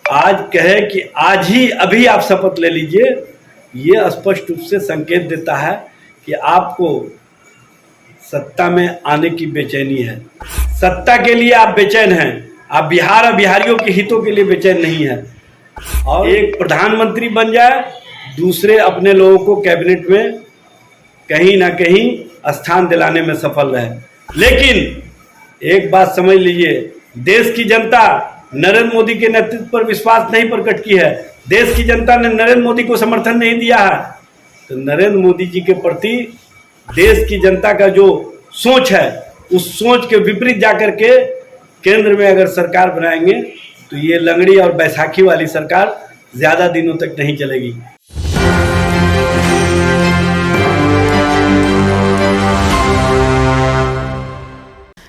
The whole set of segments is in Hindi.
आज कहे कि आज ही अभी आप शपथ ले लीजिए, ये स्पष्ट रूप से संकेत देता है कि आपको सत्ता में आने की बेचैनी है। सत्ता के लिए आप बेचैन हैं, आप बिहार और बिहारियों के हितों के लिए बेचैन नहीं है। और एक प्रधानमंत्री बन जाए, दूसरे अपने लोगों को कैबिनेट में कहीं ना कहीं स्थान दिलाने में सफल रहे। लेकिन एक बात समझ लीजिए, देश की जनता नरेंद्र मोदी के नेतृत्व पर विश्वास नहीं प्रकट की है, देश की जनता ने नरेंद्र मोदी को समर्थन नहीं दिया है। तो नरेंद्र मोदी जी के प्रति देश की जनता का जो सोच है, उस सोच के विपरीत जाकर के केंद्र में अगर सरकार बनाएंगे तो ये लंगड़ी और बैसाखी वाली सरकार ज्यादा दिनों तक नहीं चलेगी।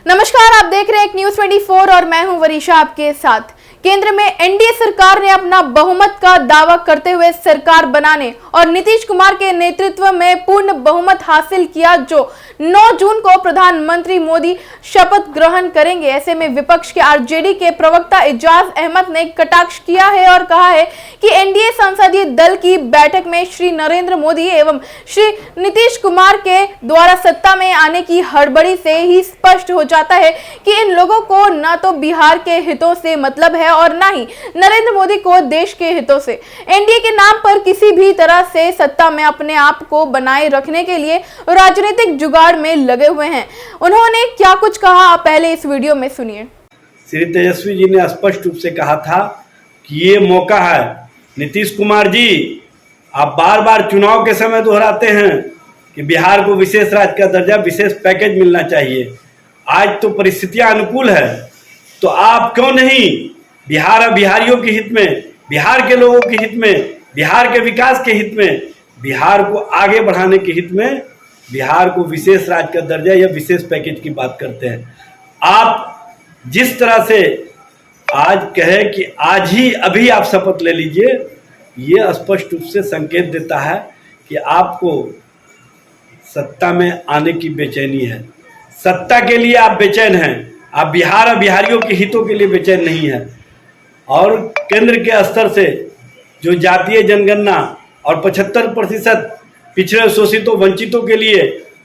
नमस्कार, आप देख रहे हैं न्यूज़ 24 और मैं हूं वरीशा आपके साथ। केंद्र में एनडीए सरकार ने अपना बहुमत का दावा करते हुए सरकार बनाने और नीतीश कुमार के नेतृत्व में पूर्ण बहुमत हासिल किया, जो 9 जून को प्रधानमंत्री मोदी शपथ ग्रहण करेंगे। ऐसे में विपक्ष के आरजेडी के प्रवक्ता एजाज अहमद ने कटाक्ष किया है और कहा है कि एनडीए संसदीय दल की बैठक में श्री नरेंद्र मोदी एवं श्री नीतीश कुमार के द्वारा सत्ता में आने की हड़बड़ी से ही स्पष्ट हो जाता है कि इन लोगों को न तो बिहार के हितों से मतलब है और न ही नरेंद्र मोदी को देश के हितों से। एनडीए के नाम पर किसी भी तरह से सत्ता में अपने आप को बनाए रखने के लिए राजनीतिक जुगाड़ में लगे हुए हैं। उन्होंने क्या कुछ कहा, आप पहले इस वीडियो में सुनिए। श्री तेजस्वी जी ने स्पष्ट रूप से कहा था कि ये मौका है। नीतीश कुमार जी, आप बार बार चुनाव के समय दोहराते हैं कि बिहार को विशेष राज्य का दर्जा, विशेष पैकेज मिलना चाहिए। आज तो परिस्थितियां अनुकूल है, तो आप क्यों नहीं बिहार और बिहारियों के हित में, बिहार के लोगों के हित में, बिहार के विकास के हित में, बिहार को आगे बढ़ाने के हित में बिहार को विशेष राज्य का दर्जा या विशेष पैकेज की बात करते हैं। आप जिस तरह से आज कहे कि आज ही अभी आप शपथ ले लीजिए, ये स्पष्ट रूप से संकेत देता है कि आपको सत्ता में आने की बेचैनी है। सत्ता के लिए आप बेचैन हैं, आप बिहार और बिहारियों के हितों के लिए बेचैन नहीं है। और केंद्र के स्तर से जो जातीय जनगणना और 75% पिछड़े शोषितों वंचितों के लिए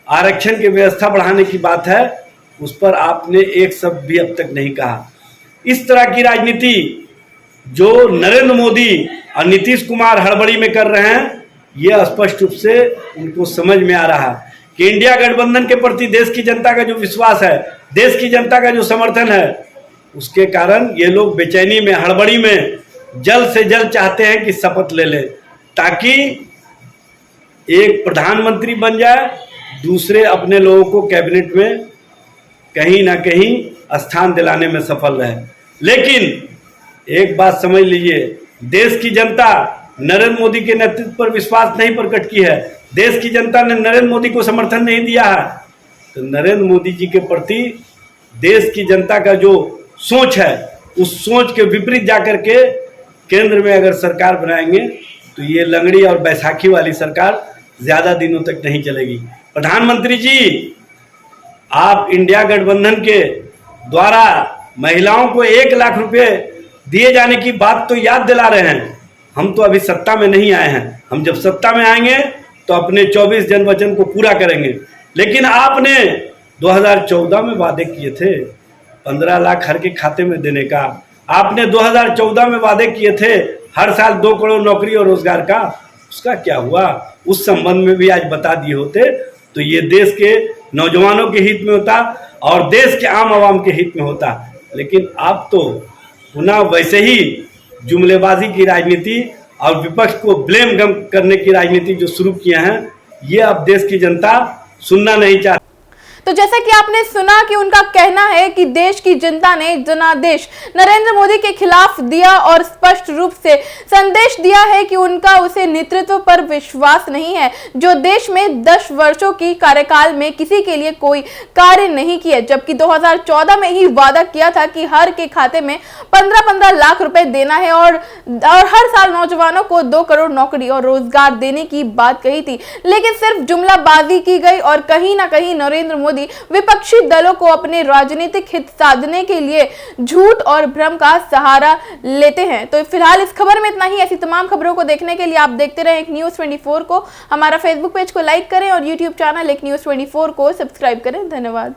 आरक्षण की व्यवस्था बढ़ाने की बात है, उस पर आपने एक शब्द भी अब तक नहीं कहा। इस तरह की राजनीति जो नरेंद्र मोदी और नीतीश कुमार हड़बड़ी में कर रहे हैं, यह स्पष्ट रूप से उनको समझ में आ रहा है कि इंडिया गठबंधन के प्रति देश की जनता का जो विश्वास है, देश की जनता का जो समर्थन है, उसके कारण ये लोग बेचैनी में, हड़बड़ी में जल्द से जल्द चाहते हैं कि शपथ ले लें, ताकि एक प्रधानमंत्री बन जाए, दूसरे अपने लोगों को कैबिनेट में कहीं ना कहीं स्थान दिलाने में सफल रहे। लेकिन एक बात समझ लीजिए, देश की जनता नरेंद्र मोदी के नेतृत्व पर विश्वास नहीं प्रकट की है, देश की जनता ने नरेंद्र मोदी को समर्थन नहीं दिया है। तो नरेंद्र मोदी जी के प्रति देश की जनता का जो सोच है, उस सोच के विपरीत जाकर के केंद्र में अगर सरकार बनाएंगे तो ये लंगड़ी और बैसाखी वाली सरकार ज्यादा दिनों तक नहीं चलेगी। प्रधानमंत्री जी, आप इंडिया गठबंधन के द्वारा महिलाओं को 1 लाख रुपए दिए जाने की बात तो याद दिला रहे हैं। हम तो अभी सत्ता में नहीं आए हैं, हम जब सत्ता में आएंगे तो अपने 24 जन वचन को पूरा करेंगे। लेकिन आपने 2014 में वादे किए थे 15 लाख हर के खाते में देने का, आपने 2014 में वादे किए थे हर साल 2 करोड़ नौकरी और रोजगार का, उसका क्या हुआ? उस संबंध में भी आज बता दिए होते तो ये देश के नौजवानों के हित में होता और देश के आम आवाम के हित में होता। लेकिन आप तो पुनः वैसे ही जुमलेबाजी की राजनीति और विपक्ष को ब्लेम करने की राजनीति जो शुरू किए हैं, ये अब देश की जनता सुनना नहीं चाहती। तो जैसा कि आपने सुना कि उनका कहना है कि देश की जनता ने जनादेश नरेंद्र मोदी के खिलाफ दिया और स्पष्ट रूप से संदेश दिया है कि उनका उसे नेतृत्व पर विश्वास नहीं है, जो देश में 10 वर्षों की कार्यकाल में किसी के लिए कोई कार्य नहीं किया। जबकि 2014 में ही वादा किया था कि हर के खाते में 15-15 लाख रुपए देना है और हर साल नौजवानों को 2 करोड़ नौकरी और रोजगार देने की बात कही थी। लेकिन सिर्फ जुमलाबाजी की गई और कहीं ना कहीं नरेंद्र मोदी मोदी विपक्षी दलों को अपने राजनीतिक हित साधने के लिए झूठ और भ्रम का सहारा लेते हैं। तो फिलहाल इस खबर में इतना ही। ऐसी तमाम खबरों को देखने के लिए आप देखते रहें एक न्यूज़ 24 को। हमारा फेसबुक पेज को लाइक करें और यूट्यूब चैनल एक न्यूज़ 24 को सब्सक्राइब करें। धन्यवाद।